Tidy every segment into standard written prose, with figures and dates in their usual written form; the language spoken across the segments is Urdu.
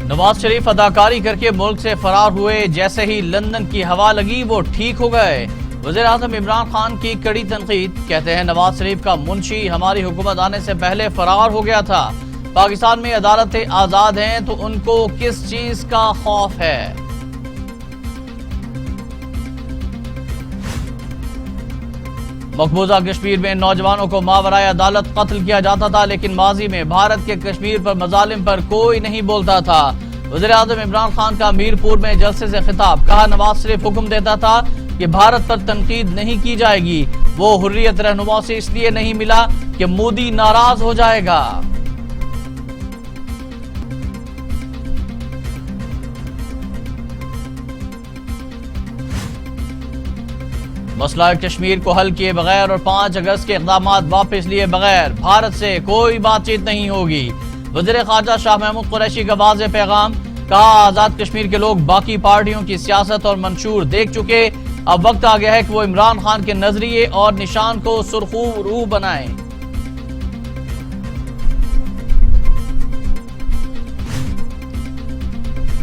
نواز شریف اداکاری کر کے ملک سے فرار ہوئے، جیسے ہی لندن کی ہوا لگی وہ ٹھیک ہو گئے۔ وزیر اعظم عمران خان کی کڑی تنقید، کہتے ہیں نواز شریف کا منشی ہماری حکومت آنے سے پہلے فرار ہو گیا تھا۔ پاکستان میں عدالتیں آزاد ہیں تو ان کو کس چیز کا خوف ہے؟ مقبوضہ کشمیر میں نوجوانوں کو ماورائے عدالت قتل کیا جاتا تھا، لیکن ماضی میں بھارت کے کشمیر پر مظالم پر کوئی نہیں بولتا تھا۔ وزیر اعظم عمران خان کا میرپور میں جلسے سے خطاب، کہا نواز شریف حکم دیتا تھا کہ بھارت پر تنقید نہیں کی جائے گی، وہ حریت رہنما سے اس لیے نہیں ملا کہ مودی ناراض ہو جائے گا۔ مسئلہ کشمیر کو حل کیے بغیر اور 5 اگست کے اقدامات واپس لیے بغیر بھارت سے کوئی بات چیت نہیں ہوگی۔ وزیر خارجہ شاہ محمود قریشی کا واضح پیغام، کہا آزاد کشمیر کے لوگ باقی پارٹیوں کی سیاست اور منشور دیکھ چکے، اب وقت آ گیا ہے کہ وہ عمران خان کے نظریے اور نشان کو سرخو روح بنائیں۔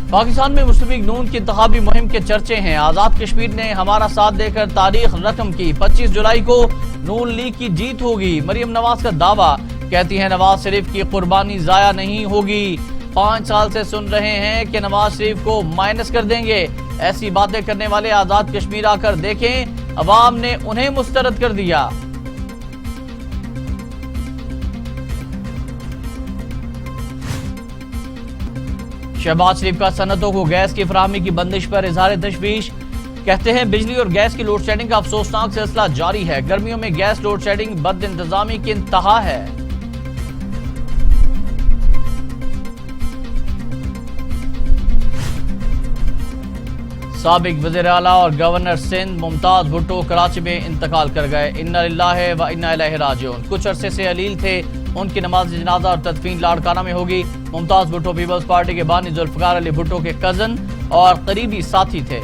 پاکستان میں مسلم لیگ نون کی انتخابی مہم کے چرچے ہیں۔ آزاد کشمیر نے ہمارا ساتھ دے کر تاریخ رقم کی، 25 جولائی کو نون لیگ کی جیت ہوگی، مریم نواز کا دعویٰ، کہتی ہیں نواز شریف کی قربانی ضائع نہیں ہوگی۔ 5 سال سے سن رہے ہیں کہ نواز شریف کو مائنس کر دیں گے، ایسی باتیں کرنے والے آزاد کشمیر آ کر دیکھیں، عوام نے انہیں مسترد کر دیا۔ شہباز شریف کا صنعتوں کو گیس کی فراہمی کی بندش پر اظہار تشویش، کہتے ہیں بجلی اور گیس کی لوڈ شیڈنگ کا افسوسناک سلسلہ جاری ہے، گرمیوں میں گیس لوڈ شیڈنگ بد انتظامی کی انتہا ہے۔ سابق وزیر اعلیٰ اور گورنر سندھ ممتاز بھٹو کراچی میں انتقال کر گئے، انا للہ و انا الیہ راجعون۔ کچھ عرصے سے علیل تھے، ان کی نماز جنازہ اور تدفین لاڑکانہ میں ہوگی۔ ممتاز بھٹو پیپلز پارٹی کے بانی ذوالفقار علی بھٹو کے کزن اور قریبی ساتھی تھے۔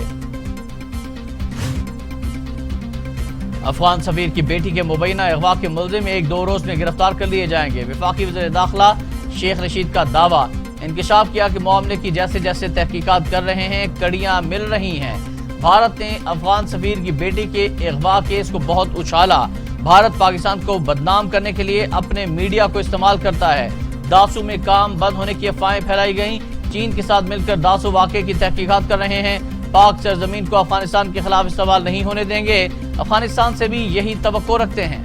افغان سفیر کی بیٹی کے مبینہ اغوا کے ملزم 1-2 روز میں گرفتار کر لیے جائیں گے، وفاقی وزیر داخلہ شیخ رشید کا دعویٰ، انکشاف کیا کہ معاملے کی جیسے جیسے تحقیقات کر رہے ہیں کڑیاں مل رہی ہیں۔ بھارت نے افغان سفیر کی بیٹی کے اغوا کیس کو بہت اچھالا، بھارت پاکستان کو بدنام کرنے کے لیے اپنے میڈیا کو استعمال کرتا ہے۔ داسو میں کام بند ہونے کی افواہیں پھیلائی گئیں، چین کے ساتھ مل کر داسو واقعے کی تحقیقات کر رہے ہیں، پاک سرزمین کو افغانستان کے خلاف استعمال نہیں ہونے دیں گے، افغانستان سے بھی یہی توقع رکھتے ہیں۔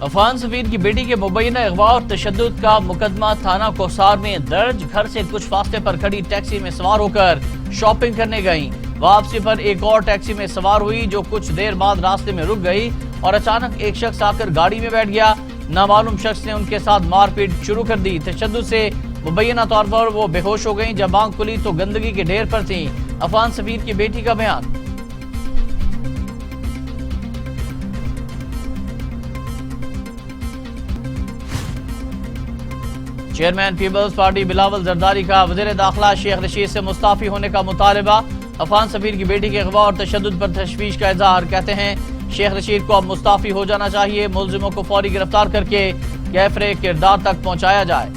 افغان سفیر کی بیٹی کے مبینہ اغوا اور تشدد کا مقدمہ تھانہ کوثار میں درج، گھر سے کچھ فاصلے پر کھڑی ٹیکسی میں سوار ہو کر شاپنگ کرنے گئیں، واپسی پر ایک اور ٹیکسی میں سوار ہوئی جو کچھ دیر بعد راستے میں رک گئی اور اچانک ایک شخص آ کر گاڑی میں بیٹھ گیا، نامعلوم شخص نے ان کے ساتھ مار پیٹ شروع کر دی، تشدد سے مبینہ طور پر وہ بے ہوش ہو گئیں، جب آنکھ کھلی تو گندگی کے ڈھیر پر تھیں۔ افغان سفیر کی بیٹی کا بیان، چیئرمین پیپلز پارٹی بلاول زرداری کا وزیر داخلہ شیخ رشید سے مستعفی ہونے کا مطالبہ، افغان سفیر کی بیٹی کے اغوا اور تشدد پر تشویش کا اظہار، کہتے ہیں شیخ رشید کو اب مستعفی ہو جانا چاہیے، ملزموں کو فوری گرفتار کر کے کیفر کردار تک پہنچایا جائے۔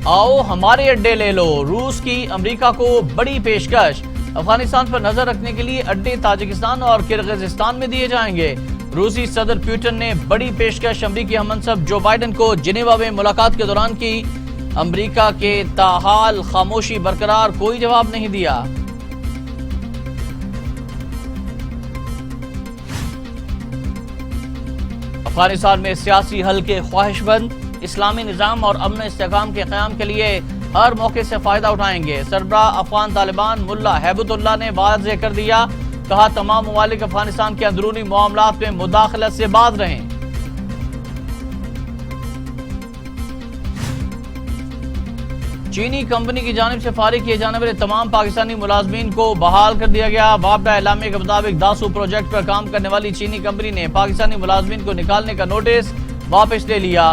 آؤ ہمارے اڈے لے لو، روس کی امریکہ کو بڑی پیشکش، افغانستان پر نظر رکھنے کے لیے اڈے تاجکستان اور کرغزستان میں دیے جائیں گے۔ روسی صدر پیوٹن نے بڑی پیشکش امریکی ہم منصب جو بائیڈن کو جنیوا میں ملاقات کے دوران کی، امریکہ کے تاحال خاموشی برقرار، کوئی جواب نہیں دیا۔ افغانستان میں سیاسی حل کے خواہش مند اسلامی نظام اور امن و استحکام کے قیام کے لیے ہر موقع سے فائدہ اٹھائیں گے، سربراہ افغان طالبان ملا ہیبت اللہ نے واضح کر دیا، کہا تمام ممالک افغانستان کے اندرونی معاملات میں مداخلت سے باز رہیں۔ چینی کمپنی کی جانب سے فارغ کیے جانے والے تمام پاکستانی ملازمین کو بحال کر دیا گیا، وابڈا اعلامیہ کے مطابق داسو پروجیکٹ پر کام کرنے والی چینی کمپنی نے پاکستانی ملازمین کو نکالنے کا نوٹس واپس لے لیا۔